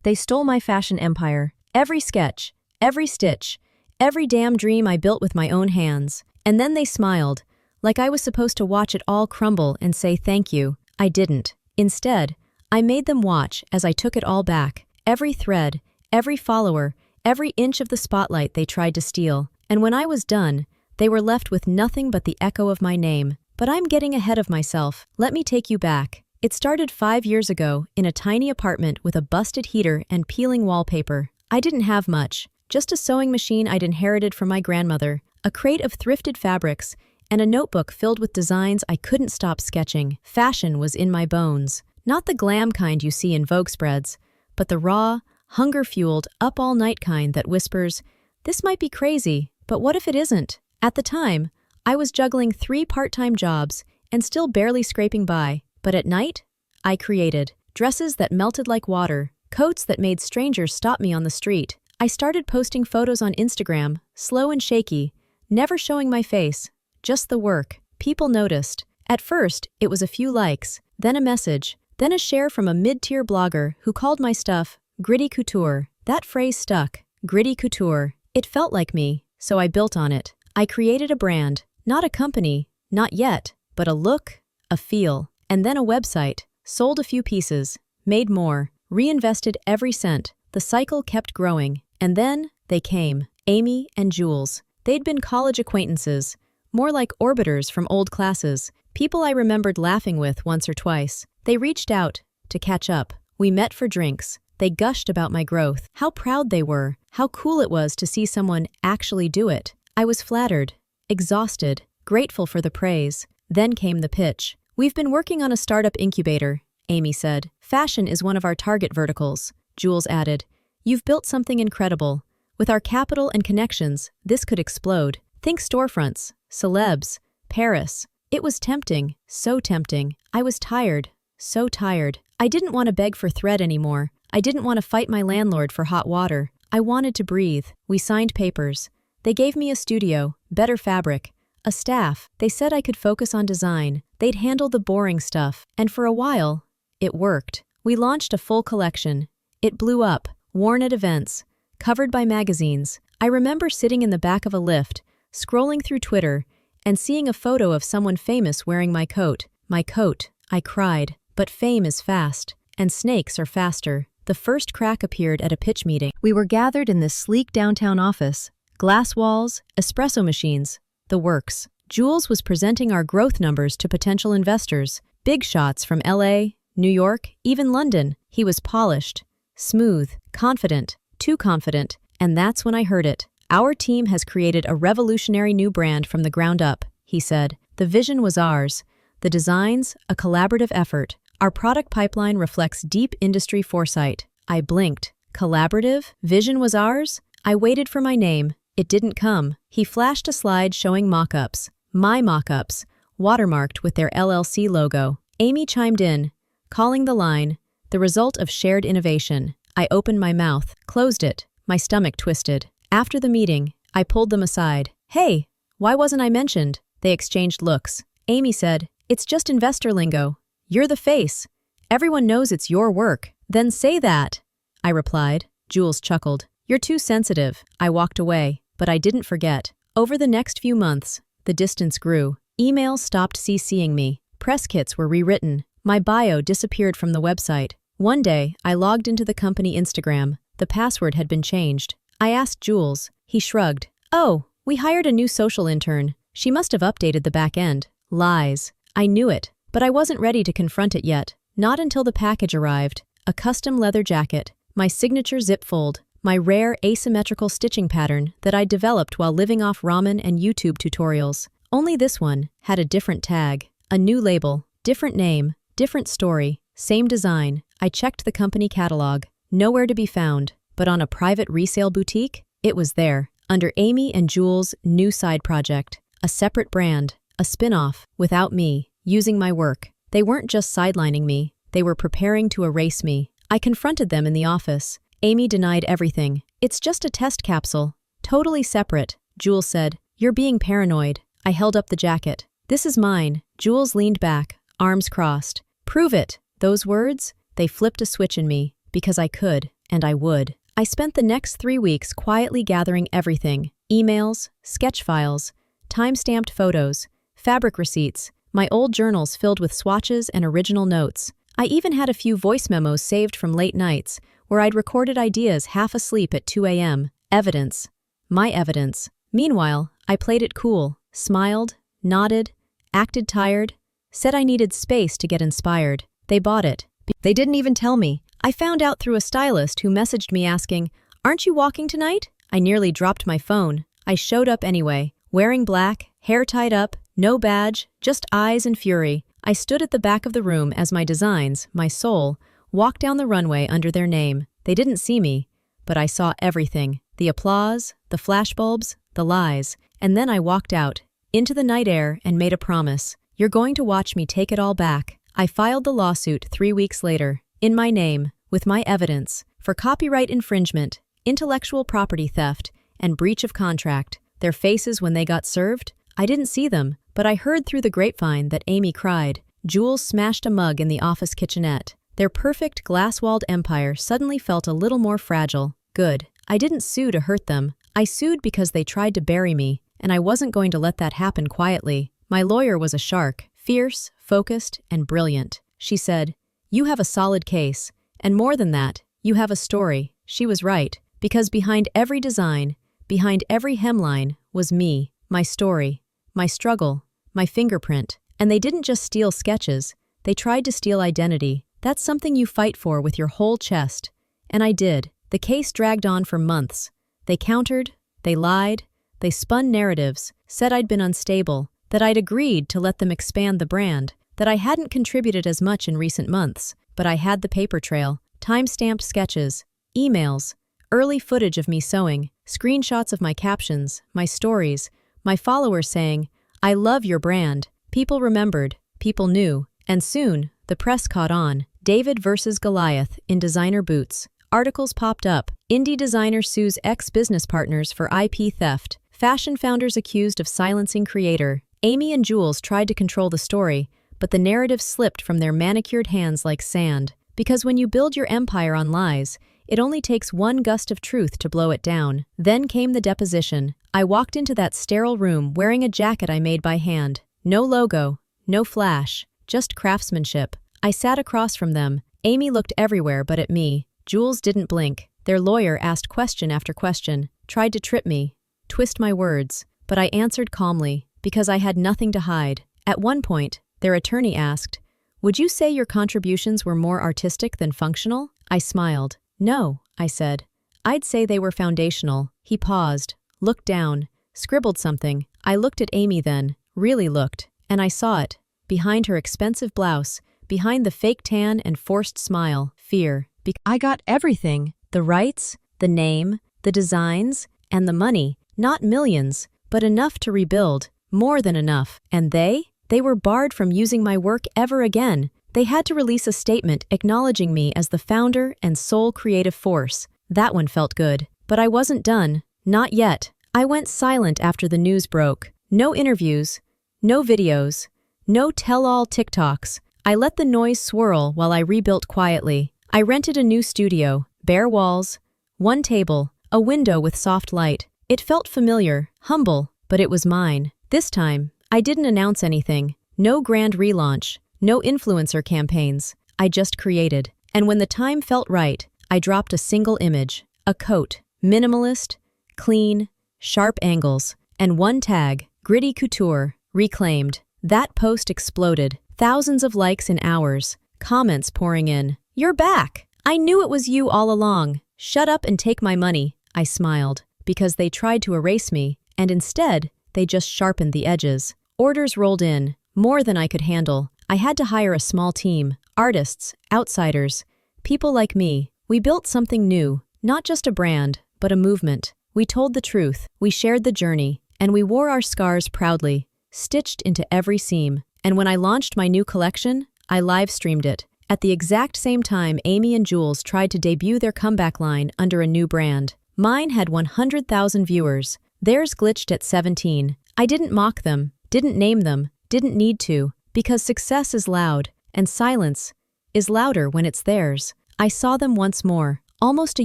They stole my fashion empire. Every sketch, every stitch, every damn dream I built with my own hands. And then they smiled, like I was supposed to watch it all crumble and say thank you. I didn't. Instead, I made them watch as I took it all back. Every thread, every follower, every inch of the spotlight they tried to steal. And when I was done, they were left with nothing but the echo of my name. But I'm getting ahead of myself. Let me take you back. It started 5 years ago in a tiny apartment with a busted heater and peeling wallpaper. I didn't have much, just a sewing machine I'd inherited from my grandmother, a crate of thrifted fabrics, and a notebook filled with designs I couldn't stop sketching. Fashion was in my bones. Not the glam kind you see in Vogue spreads, but the raw, hunger-fueled, up-all-night kind that whispers, "This might be crazy, but what if it isn't?" At the time, I was juggling 3 part-time jobs and still barely scraping by. But at night, I created dresses that melted like water, coats that made strangers stop me on the street. I started posting photos on Instagram, slow and shaky, never showing my face, just the work. People noticed. At first, it was a few likes, then a message, then a share from a mid-tier blogger who called my stuff gritty couture. That phrase stuck, gritty couture. It felt like me, so I built on it. I created a brand, not a company, not yet, but a look, a feel. And then a website, sold a few pieces, made more, reinvested every cent. The cycle kept growing. And then they came, Amy and Jules. They'd been college acquaintances, more like orbiters from old classes, people I remembered laughing with once or twice. They reached out to catch up. We met for drinks. They gushed about my growth, how proud they were, how cool it was to see someone actually do it. I was flattered, exhausted, grateful for the praise. Then came the pitch. "We've been working on a startup incubator," Amy said. "Fashion is one of our target verticals," Jules added. "You've built something incredible. With our capital and connections, this could explode. Think storefronts, celebs, Paris." It was tempting, so tempting. I was tired, so tired. I didn't want to beg for thread anymore. I didn't want to fight my landlord for hot water. I wanted to breathe. We signed papers. They gave me a studio, better fabric, a staff. They said I could focus on design. They'd handle the boring stuff. And for a while, it worked. We launched a full collection. It blew up, worn at events, covered by magazines. I remember sitting in the back of a lift, scrolling through Twitter, and seeing a photo of someone famous wearing my coat. My coat. I cried. But fame is fast, and snakes are faster. The first crack appeared at a pitch meeting. We were gathered in this sleek downtown office. Glass walls, espresso machines, the works. Jules was presenting our growth numbers to potential investors. Big shots from LA, New York, even London. He was polished, smooth, confident, too confident, and that's when I heard it. "Our team has created a revolutionary new brand from the ground up," he said. "The vision was ours. The designs, a collaborative effort. Our product pipeline reflects deep industry foresight." I blinked. Collaborative? Vision was ours? I waited for my name. It didn't come. He flashed a slide showing mock-ups. My mock-ups, watermarked with their LLC logo. Amy chimed in, calling the line, "the result of shared innovation." I opened my mouth, closed it. My stomach twisted. After the meeting, I pulled them aside. "Hey, why wasn't I mentioned?" They exchanged looks. Amy said, "It's just investor lingo. You're the face. Everyone knows it's your work." "Then say that," I replied. Jules chuckled. "You're too sensitive." I walked away, but I didn't forget. Over the next few months, the distance grew. Emails stopped CCing me. Press kits were rewritten. My bio disappeared from the website. One day, I logged into the company Instagram. The password had been changed. I asked Jules. He shrugged. "Oh, we hired a new social intern. She must have updated the back end." Lies. I knew it, but I wasn't ready to confront it yet. Not until the package arrived. A custom leather jacket, my signature zip fold, my rare asymmetrical stitching pattern that I'd developed while living off ramen and YouTube tutorials. Only this one had a different tag, a new label, different name, different story, same design. I checked the company catalog. Nowhere to be found, but on a private resale boutique, it was there, under Amy and Jules' new side project. A separate brand, a spin-off, without me, using my work. They weren't just sidelining me, they were preparing to erase me. I confronted them in the office. Amy denied everything. "It's just a test capsule. Totally separate." Jules said, "You're being paranoid." I held up the jacket. "This is mine." Jules leaned back, arms crossed. "Prove it." Those words, they flipped a switch in me, because I could. and I would. I spent the next 3 weeks quietly gathering everything: emails, sketch files, time-stamped photos, fabric receipts, my old journals filled with swatches and original notes. I even had a few voice memos saved from late nights, where I'd recorded ideas half asleep at 2 a.m. Evidence. My evidence. Meanwhile, I played it cool, smiled, nodded, acted tired, said I needed space to get inspired. They bought it. They didn't even tell me. I found out through a stylist who messaged me asking, "Aren't you walking tonight?" I nearly dropped my phone. I showed up anyway, wearing black, hair tied up, no badge, just eyes and fury. I stood at the back of the room as my designs, my soul, walked down the runway under their name. They didn't see me, but I saw everything. The applause, the flashbulbs, the lies. And then I walked out, into the night air, and made a promise. You're going to watch me take it all back. I filed the lawsuit 3 weeks later, in my name, with my evidence, for copyright infringement, intellectual property theft, and breach of contract. Their faces when they got served? I didn't see them, but I heard through the grapevine that Amy cried. Jules smashed a mug in the office kitchenette. Their perfect glass-walled empire suddenly felt a little more fragile. Good. I didn't sue to hurt them. I sued because they tried to bury me, and I wasn't going to let that happen quietly. My lawyer was a shark, fierce, focused, and brilliant. She said, "You have a solid case, and more than that, you have a story." She was right, because behind every design, behind every hemline, was me, my story, my struggle, my fingerprint. And they didn't just steal sketches, they tried to steal identity. That's something you fight for with your whole chest. And I did. The case dragged on for months. They countered, they lied, they spun narratives, said I'd been unstable, that I'd agreed to let them expand the brand, that I hadn't contributed as much in recent months, but I had the paper trail, time-stamped sketches, emails, early footage of me sewing, screenshots of my captions, my stories, my followers saying, "I love your brand." People remembered, people knew, and soon, the press caught on. David versus Goliath in designer boots. Articles popped up. Indie designer sues ex-business partners for IP theft. Fashion founders accused of silencing creator. Amy and Jules tried to control the story, but the narrative slipped from their manicured hands like sand. Because when you build your empire on lies, it only takes one gust of truth to blow it down. Then came the deposition. I walked into that sterile room wearing a jacket I made by hand. No logo, no flash, just craftsmanship. I sat across from them. Amy looked everywhere but at me. Jules didn't blink. Their lawyer asked question after question, tried to trip me, twist my words, but I answered calmly, because I had nothing to hide. At one point, their attorney asked, "Would you say your contributions were more artistic than functional?" I smiled. "No," I said. "I'd say they were foundational." He paused, looked down, scribbled something. I looked at Amy then, really looked, and I saw it. Behind her expensive blouse, behind the fake tan and forced smile, fear. I got everything. The rights, the name, the designs, and the money. Not millions, but enough to rebuild. More than enough. And they were barred from using my work ever again. They had to release a statement acknowledging me as the founder and sole creative force. That one felt good. But I wasn't done. Not yet. I went silent after the news broke. No interviews, no videos, no tell-all TikToks. I let the noise swirl while I rebuilt quietly. I rented a new studio, bare walls, one table, a window with soft light. It felt familiar, humble, but it was mine. This time, I didn't announce anything. No grand relaunch, no influencer campaigns. I just created. And when the time felt right, I dropped a single image. A coat, minimalist, clean, sharp angles, and one tag, gritty couture, reclaimed. That post exploded. Thousands of likes in hours, comments pouring in. "You're back! I knew it was you all along. Shut up and take my money." I smiled, because they tried to erase me, and instead, they just sharpened the edges. Orders rolled in, more than I could handle. I had to hire a small team, artists, outsiders, people like me. We built something new, not just a brand, but a movement. We told the truth, we shared the journey, and we wore our scars proudly, stitched into every seam. And when I launched my new collection, I live-streamed it. At the exact same time Amy and Jules tried to debut their comeback line under a new brand. Mine had 100,000 viewers. Theirs glitched at 17. I didn't mock them, didn't name them, didn't need to, because success is loud, and silence is louder when it's theirs. I saw them once more, Almost a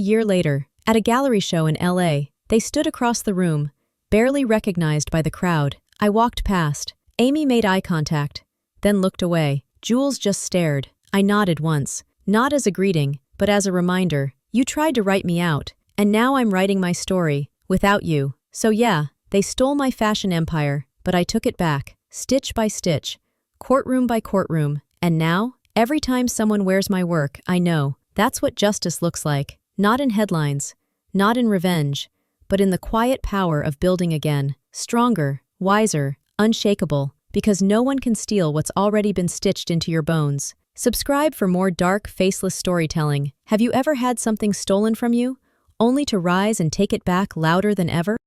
year later, at a gallery show in LA, they stood across the room, barely recognized by the crowd. I walked past. Amy made eye contact, then looked away. Jules just stared. I nodded once, not as a greeting, but as a reminder. You tried to write me out, and now I'm writing my story, without you. So yeah, they stole my fashion empire, but I took it back, stitch by stitch, courtroom by courtroom, and now, every time someone wears my work, I know, that's what justice looks like. Not in headlines, not in revenge, but in the quiet power of building again, stronger, wiser, unshakable, because no one can steal what's already been stitched into your bones. Subscribe for more dark, faceless storytelling. Have you ever had something stolen from you, only to rise and take it back louder than ever?